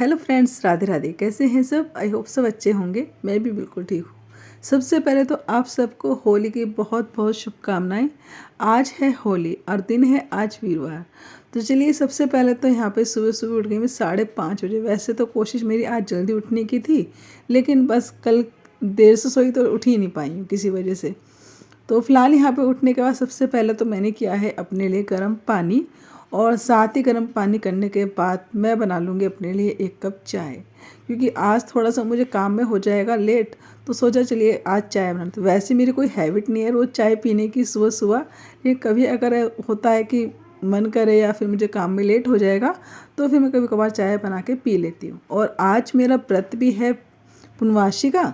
Hello friends, Radhe Radhe. कैसे हैं सब? आई होप सब अच्छे होंगे। मैं भी बिल्कुल ठीक हूँ। सबसे पहले तो आप सबको होली की बहुत बहुत शुभकामनाएं। आज है होली और दिन है आज वीरवार। तो चलिए, सबसे पहले तो यहाँ पे सुबह सुबह उठ गई मैं 5:30 बजे। वैसे तो कोशिश मेरी आज जल्दी उठने की थी, लेकिन बस कल देर से सोई तो उठ ही नहीं पाई हूँ किसी वजह से। तो फिलहाल यहाँ पे उठने के बाद सबसे पहले तो मैंने किया है अपने लिए गर्म पानी, और साथ ही गर्म पानी करने के बाद मैं बना लूँगी अपने लिए 1 कप चाय, क्योंकि आज थोड़ा सा मुझे काम में हो जाएगा लेट। तो सोचा चलिए आज चाय बनाते। वैसे मेरी कोई हैबिट नहीं है रोज़ चाय पीने की सुबह सुबह, लेकिन कभी अगर होता है कि मन करे या फिर मुझे काम में लेट हो जाएगा तो फिर मैं कभी कभार चाय बना के पी लेती हूँ। और आज मेरा व्रत भी है पूर्णमासी का,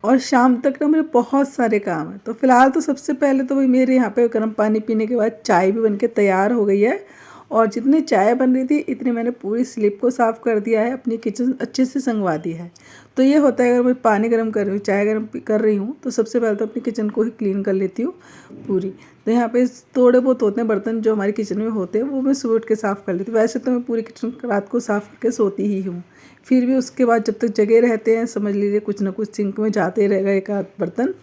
और शाम तक ना मुझे बहुत सारे काम है। तो फिलहाल तो सबसे पहले तो भाई मेरे यहाँ पे गर्म पानी पीने के बाद चाय भी बनके तैयार हो गई है। और जितनी चाय बन रही थी इतनी मैंने पूरी स्लिप को साफ़ कर दिया है, अपनी किचन अच्छे से संगवा दी है। तो ये होता है, अगर मैं पानी गर्म कर रही हूँ, चाय गर्म कर रही हूँ, तो सबसे पहले तो अपनी किचन को ही क्लीन कर लेती हूँ पूरी। तो यहाँ पे थोड़े बहुत होते हैं बर्तन जो हमारी किचन में होते हैं, वो मैं सुबह उठ के साफ़ कर लेती हूँ। वैसे तो मैं पूरी किचन रात को साफ़ करके सोती ही हूँ, फिर भी उसके बाद जब तक जगह रहते हैं समझ लीजिए कुछ ना कुछ सिंक में जाते रहेगा एक आध बर्तन।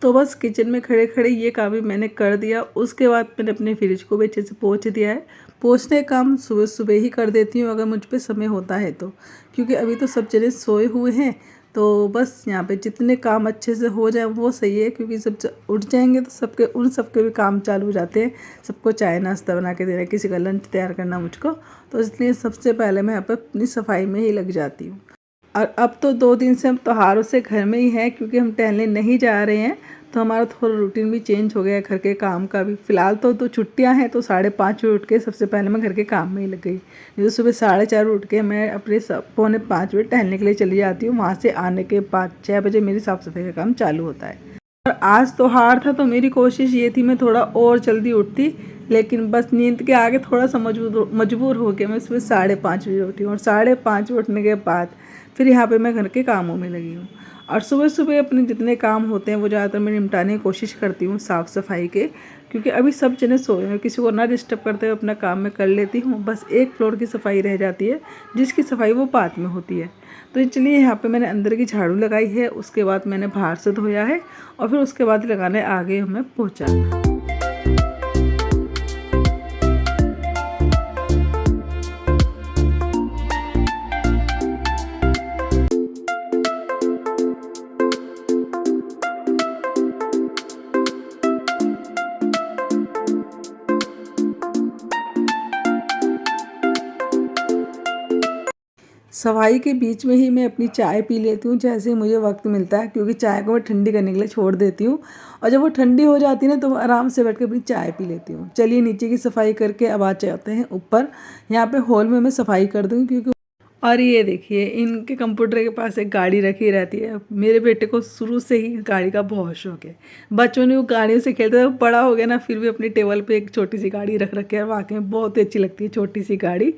तो बस किचन में खड़े खड़े ये काम भी मैंने कर दिया। उसके बाद मैंने अपने फ्रिज को भी अच्छे से पोंछ दिया है। पोंछने का काम सुबह सुबह ही कर देती हूँ अगर मुझ पे समय होता है तो, क्योंकि अभी तो सब जने सोए हुए हैं। तो बस यहाँ पे जितने काम अच्छे से हो जाए वो सही है, क्योंकि जब उठ जाएंगे तो सबके भी काम चालू हो जाते हैं। सबको चाय नाश्ता बना के देना, किसी का लंच तैयार करना मुझको, तो इसलिए सबसे पहले मैं यहाँ पर अपनी सफाई में ही लग जाती हूँ। और अब तो 2 दिन से हम त्योहारों से घर में ही हैं, क्योंकि हम टहलने नहीं जा रहे हैं। तो हमारा थोड़ा रूटीन भी चेंज हो गया है घर के काम का भी। फ़िलहाल तो छुट्टियां हैं, तो 5:30 बजे उठ के सबसे पहले मैं घर के काम में ही लग गई। नहीं तो सुबह 4:30 उठ के मैं अपने 4:45 बजे टहलने के लिए चली जाती हूँ। वहाँ से आने के बाद 6 बजे मेरी साफ़ सफाई का काम चालू होता है। और आज त्योहार था तो मेरी कोशिश ये थी मैं थोड़ा और जल्दी उठती, लेकिन बस नींद के आगे थोड़ा सा मजबूर हो के मैं सुबह 5:30 बजे उठी हूँ। और 5:30 बजे उठने के बाद फिर यहाँ पे मैं घर के कामों में लगी हूँ। और सुबह सुबह अपने जितने काम होते हैं वो ज़्यादातर मैं निपटाने की कोशिश करती हूँ साफ़ सफाई के, क्योंकि अभी सब जने सोए हैं, किसी को ना डिस्टर्ब करते हुए अपना काम मैं कर लेती हूँ। बस एक फ्लोर की सफाई रह जाती है, जिसकी सफाई वो बाद में होती है। तो इसलिए यहाँ पे मैंने अंदर की झाड़ू लगाई है, उसके बाद मैंने बाहर से धोया है, और फिर उसके बाद लगाने आगे हमें पहुँचा। सफाई के बीच में ही मैं अपनी चाय पी लेती हूँ जैसे ही मुझे वक्त मिलता है, क्योंकि चाय को मैं ठंडी करने के लिए छोड़ देती हूँ। और जब वो ठंडी हो जाती है ना तो आराम से बैठ के अपनी चाय पी लेती हूँ। चलिए, नीचे की सफाई करके अब आ जाते हैं ऊपर। यहाँ पे हॉल में मैं सफाई कर दूँगी, क्योंकि और ये देखिए इनके कंप्यूटर के पास एक गाड़ी रखी रहती है। मेरे बेटे को शुरू से ही गाड़ी का बहुत शौक है। बचपन में वो गाड़ियों से खेलता था, बड़ा हो गया ना फिर भी अपनी टेबल पे एक छोटी सी गाड़ी रख रखी है। वाकई में बहुत ही अच्छी लगती है छोटी सी गाड़ी।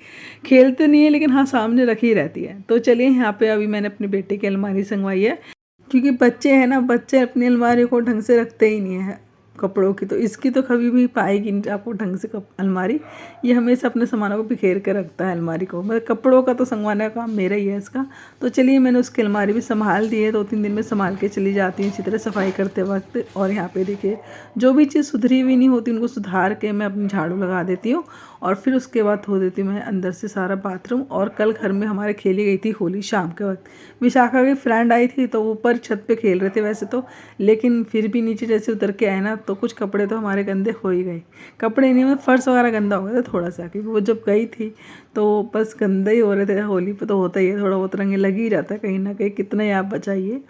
खेलते नहीं है लेकिन हाँ सामने रखी रहती है। तो चलिए, यहाँ पे अभी मैंने अपने बेटे की अलमारी संगवाई है, क्योंकि बच्चे हैं ना, बच्चे अपनी अलमारी को ढंग से रखते ही नहीं है कपड़ों की। तो इसकी तो कभी भी पाएगी नहीं आपको ढंग से अलमारी। ये हमेशा अपने सामानों को बिखेर कर रखता है अलमारी को। मतलब कपड़ों का तो संगवाने का काम मेरा ही है इसका। तो चलिए, मैंने उसकी अलमारी भी संभाल दी है। 2-3 दिन में संभाल के चली जाती हूँ इसी तरह सफाई करते वक्त। और यहाँ पे देखिए जो भी चीज़ सुधरी हुई नहीं होती उनको सुधार के मैं अपनी झाड़ू लगा देती हूँ, और फिर उसके बाद धो देती हूँ मैं अंदर से सारा बाथरूम। और कल घर में हमारे खेली गई थी होली शाम के वक्त। विशाखा की फ्रेंड आई थी तो ऊपर छत पे खेल रहे थे वैसे तो, लेकिन फिर भी नीचे जैसे उतर के आए ना तो कुछ कपड़े तो हमारे गंदे हो ही गए। कपड़े नहीं, मतलब फर्श वगैरह गंदा हो गया था थोड़ा सा, क्योंकि वो जब गई थी तो बस गंदा ही हो रहे थे। होली पे तो होता ही है, थोड़ा बहुत रंग लग ही जाता है कहीं ना कहीं, कितना ही आप बचाइए।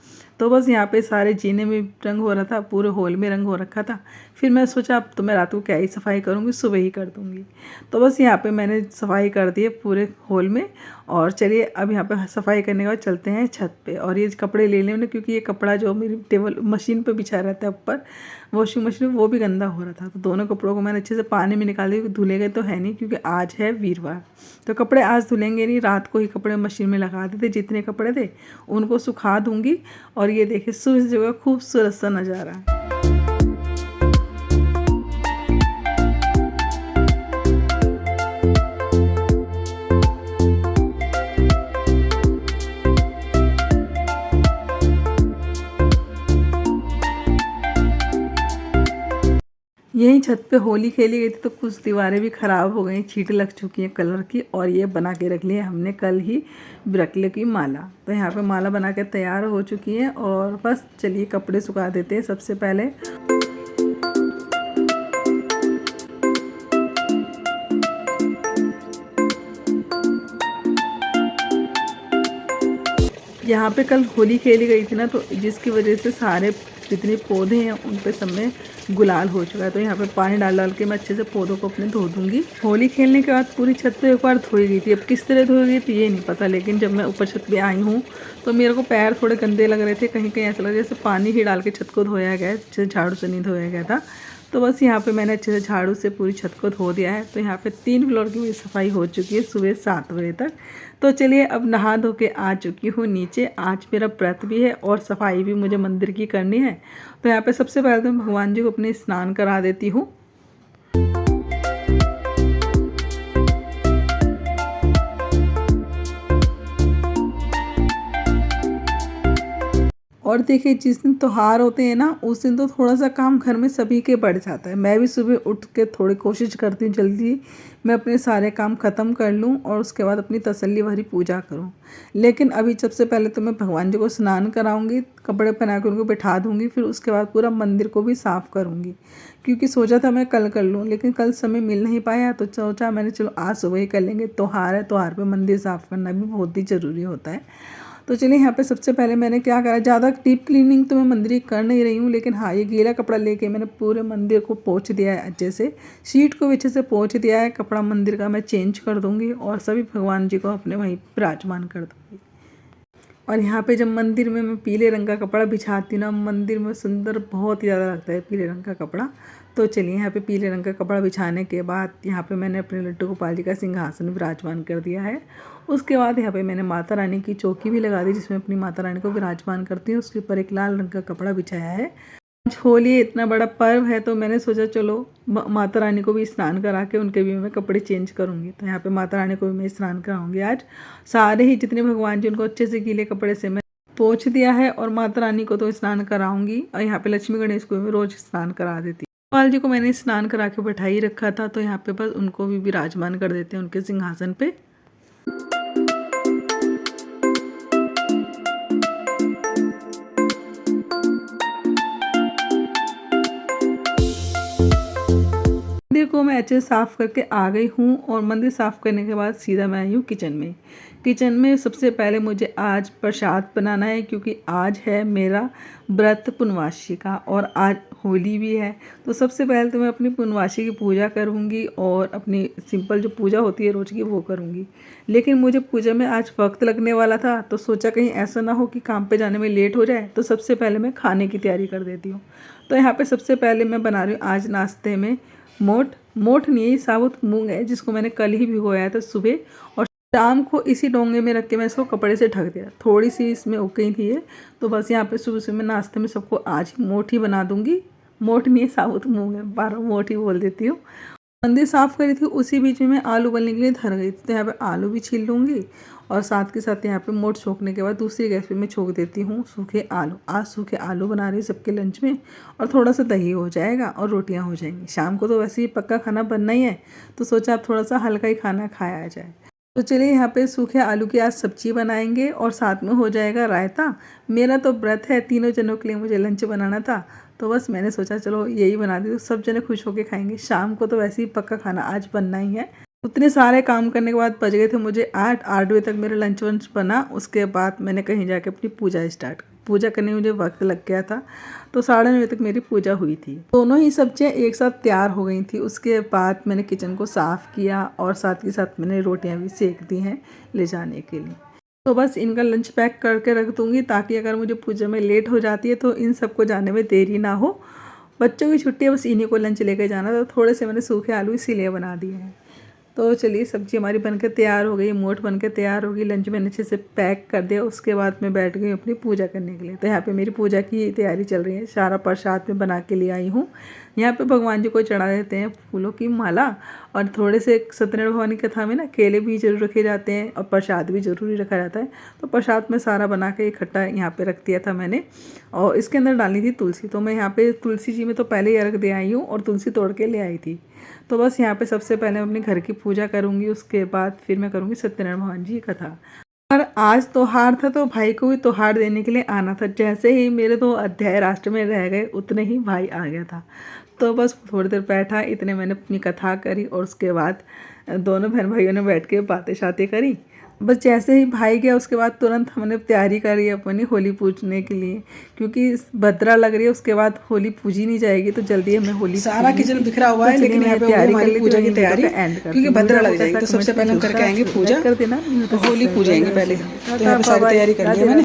तो बस यहाँ पे सारे जीने में रंग हो रहा था, पूरे हॉल में रंग हो रखा था। फिर मैं सोचा अब तो मैं रात को क्या ही सफाई करूँगी, सुबह ही कर दूँगी। तो बस यहाँ पे मैंने सफाई कर दी है पूरे हॉल में। और चलिए अब यहाँ पे सफाई करने के बाद चलते हैं छत पे, और ये कपड़े ले लें क्योंकि ये कपड़ा जो मेरी टेबल मशीन पे बिछा रहता है ऊपर वॉशिंग मशीन में, वो भी गंदा हो रहा था। तो दोनों कपड़ों को मैंने अच्छे से पानी में निकाल दिया, धुले गए तो है नहीं, क्योंकि आज है वीरवार। तो कपड़े आज धुलेंगे नहीं, रात को ही कपड़े मशीन में लगा देते, जितने कपड़े थे उनको सुखा दूँगी। और ये देखिए सूरज जो है खूबसूरत सा नज़ारा है। यहीं छत पे होली खेली गई थी तो कुछ दीवारें भी ख़राब हो गई, छींट लग चुकी हैं कलर की। और ये बना के रख लिया हमने कल ही ब्रकले की माला। तो यहाँ पे माला बना के तैयार हो चुकी है और बस चलिए कपड़े सुखा देते हैं सबसे पहले। यहाँ पे कल होली खेली गई थी ना, तो जिसकी वजह से सारे जितने पौधे हैं उन पे सब में गुलाल हो चुका है। तो यहाँ पे पानी डाल डाल के मैं अच्छे से पौधों को अपने धो दूँगी। होली खेलने के बाद पूरी छत तो एक बार धोई गई थी, अब किस तरह धोई गई थी ये नहीं पता, लेकिन जब मैं ऊपर छत पे आई हूँ तो मेरे को पैर थोड़े गंदे लग रहे थे, कहीं कहीं ऐसा लग जैसे पानी ही डाल के छत को धोया गया है, अच्छे से झाड़ू से नहीं धोया गया था। तो बस यहाँ पे मैंने अच्छे से झाड़ू से पूरी छत को धो दिया है। तो यहाँ पे 3 फ्लोर की मेरी सफाई हो चुकी है सुबह 7 बजे तक। तो चलिए अब नहा धो के आ चुकी हूँ नीचे। आज मेरा व्रत भी है और सफाई भी मुझे मंदिर की करनी है। तो यहाँ पे सबसे पहले तो भगवान जी को अपने स्नान करा देती हूँ। और देखिए जिस दिन त्योहार होते हैं ना, उस दिन तो थोड़ा सा काम घर में सभी के बढ़ जाता है। मैं भी सुबह उठ के थोड़ी कोशिश करती हूँ जल्दी मैं अपने सारे काम ख़त्म कर लूँ और उसके बाद अपनी तसल्ली भरी पूजा करूँ। लेकिन अभी सबसे पहले तो मैं भगवान जी को स्नान कराऊंगी, कपड़े पहना के उनको बिठा दूँगी, फिर उसके बाद पूरा मंदिर को भी साफ़ करूँगी। क्योंकि सोचा था मैं कल कर लूँ, लेकिन कल समय मिल नहीं पाया, तो सोचा मैंने चलो आज सुबह ही कर लेंगे। त्योहार है, त्योहार पर मंदिर साफ़ करना भी बहुत ही ज़रूरी होता है। तो चलिए यहाँ पे सबसे पहले मैंने क्या करा, ज़्यादा डीप क्लीनिंग तो मैं मंदिर की कर नहीं रही हूँ, लेकिन हाँ ये गीला कपड़ा लेके मैंने पूरे मंदिर को पोंछ दिया है अच्छे से, शीट को भी अच्छे से पोंछ दिया है। कपड़ा मंदिर का मैं चेंज कर दूँगी और सभी भगवान जी को अपने वहीं विराजमान कर दूँगी। और यहाँ पे जब मंदिर में मैं पीले रंग का कपड़ा बिछाती हूँ ना, मंदिर में सुंदर बहुत ही ज़्यादा लगता है पीले रंग का कपड़ा। तो चलिए यहाँ पे पीले रंग का कपड़ा बिछाने के बाद यहाँ पे मैंने अपने लड्डू गोपाल जी का सिंहासन विराजमान कर दिया है। उसके बाद यहाँ पे मैंने माता रानी की चौकी भी लगा दी, जिसमें अपनी माता रानी को विराजमान करती हूँ। उसके ऊपर एक लाल रंग का कपड़ा बिछाया है। आज होली इतना बड़ा पर्व है तो मैंने सोचा चलो माता रानी को भी स्नान करा के उनके भी मैं कपड़े चेंज करूँगी। तो यहाँ पे माता रानी को भी मैं स्नान कराऊँगी आज। सारे ही जितने भगवान जी उनको अच्छे से गीले कपड़े से मैं पोंछ दिया है और माता रानी को तो स्नान कराऊँगी। और यहाँ पे लक्ष्मी गणेश को भी रोज़ स्नान करा देती हूँ। गोपाल जी को मैंने स्नान करा के बैठा ही रखा था, तो यहाँ पे बस उनको भी विराजमान कर देते हैं उनके सिंहासन पे। मंदिर को मैं अच्छे से साफ़ करके आ गई हूँ और मंदिर साफ़ करने के बाद सीधा मैं आई हूँ किचन में। किचन में सबसे पहले मुझे आज प्रसाद बनाना है, क्योंकि आज है मेरा व्रत पूर्णमासी का और आज होली भी है। तो सबसे पहले तो मैं अपनी पूर्णमासी की पूजा करूँगी और अपनी सिंपल जो पूजा होती है रोज़ की वो करूँगी। लेकिन मुझे पूजा में आज वक्त लगने वाला था, तो सोचा कहीं ऐसा ना हो कि काम पे जाने में लेट हो जाए, तो सबसे पहले मैं खाने की तैयारी कर देती हूँ। तो यहाँ पे सबसे पहले मैं बना रही हूँ आज नाश्ते में मोठ नहीं, साबुत मूंग है, जिसको मैंने कल ही भिगोया था सुबह, और शाम को इसी डोंगे में रख के मैं इसको कपड़े से ढक दिया। थोड़ी सी इसमें उग गई थी ये, तो बस यहाँ पे सुबह सुबह मैं नाश्ते में सबको आज मोठ ही बना दूँगी। मोठ नहीं, साबुत मूंग है, 12 मोठ ही बोल देती हूँ। मंदिर साफ़ करी थी, उसी बीच में मैं आलू उबलने के लिए धर गई थी। तो यहाँ पे आलू भी छील लूँगी और साथ के साथ यहाँ पे मोठ छोंकने के बाद दूसरी गैस पे मैं छोंक देती हूँ सूखे आलू। आज सूखे आलू बना रही हूँ सबके लंच में, और थोड़ा सा दही हो जाएगा और रोटियाँ हो जाएंगी। शाम को तो वैसे ही पक्का खाना बनना ही है, तो सोचा अब थोड़ा सा हल्का ही खाना खाया जाए। तो चलिए यहाँ पे सूखे आलू की आज सब्जी बनाएंगे और साथ में हो जाएगा रायता। मेरा तो व्रत है, 3 जनों के लिए मुझे लंच बनाना था, तो बस मैंने सोचा चलो यही बना दी, तो सब जने खुश होकर खाएंगे। शाम को तो वैसे ही पक्का खाना आज बनना ही है। उतने सारे काम करने के बाद बज गए थे मुझे 8 बजे तक मेरा लंच वंच बना। उसके बाद मैंने कहीं जाके अपनी पूजा स्टार्ट की। पूजा करने में मुझे वक्त लग गया था, तो 9:30 तक मेरी पूजा हुई थी। दोनों ही सब्जियां एक साथ तैयार हो गई थी। उसके बाद मैंने किचन को साफ़ किया और साथ ही साथ मैंने रोटियां भी सेक दी हैं ले जाने के लिए। तो बस इनका लंच पैक करके रख दूँगी, ताकि अगर मुझे पूजा में लेट हो जाती है तो इन सबको जाने में देरी ना हो। बच्चों की छुट्टी है, बस इन्हीं को लंच लेकर जाना, तो थोड़े से मैंने सूखे आलू इसीलिए बना दिए हैं। तो चलिए सब्ज़ी हमारी बनकर तैयार हो गई, मोठ बनकर तैयार हो गई। लंच मैंने अच्छे से पैक कर दिया। उसके बाद मैं बैठ गई अपनी पूजा करने के लिए। तो यहाँ पे मेरी पूजा की तैयारी चल रही है। सारा प्रसाद में बना के ले आई हूँ। यहाँ पे भगवान जी को चढ़ा देते हैं फूलों की माला, और थोड़े से सत्यनारायण भगवान की कथा में ना केले भी जरूर रखे जाते हैं और प्रसाद भी जरूरी रखा जाता है। तो प्रसाद में सारा बना के इकट्ठा यहाँ पे रख दिया था मैंने, और इसके अंदर डालनी थी तुलसी। तो मैं यहाँ पे तुलसी जी में तो पहले ही अर्घ दे आई हूँ और तुलसी तोड़ के ले आई थी। तो बस यहाँ पे सबसे पहले मैं अपने घर की पूजा करूँगी, उसके बाद फिर मैं करूँगी सत्यनारायण भगवान जी की कथा। और आज त्योहार था तो भाई को भी त्योहार देने के लिए आना था। जैसे ही मेरे 2 अध्याय राष्ट्र में रह गए उतने ही भाई आ गया था। तो बस थोड़ी देर बैठा, इतने मैंने अपनी कथा करी और उसके बाद दोनों बहन भाइयों ने बैठ के बातें शातें करी। बस जैसे ही भाई गया उसके बाद तुरंत हमने तैयारी करी अपनी होली पूजने के लिए, क्योंकि भद्रा लग रही है, उसके बाद होली पूजी नहीं जाएगी तो जल्दी हमें होली सारा किचन बिखरा हुआ है, लेकिन यहाँ पे हमारी पूजा की तैयारी क्योंकि भद्रा लग जाएगी। तो सबसे पहले हम करके आएंगे पूजा, होली पूजेंगे पहले। तो यहाँ पे सारी तैयारी कर ली है मैंने।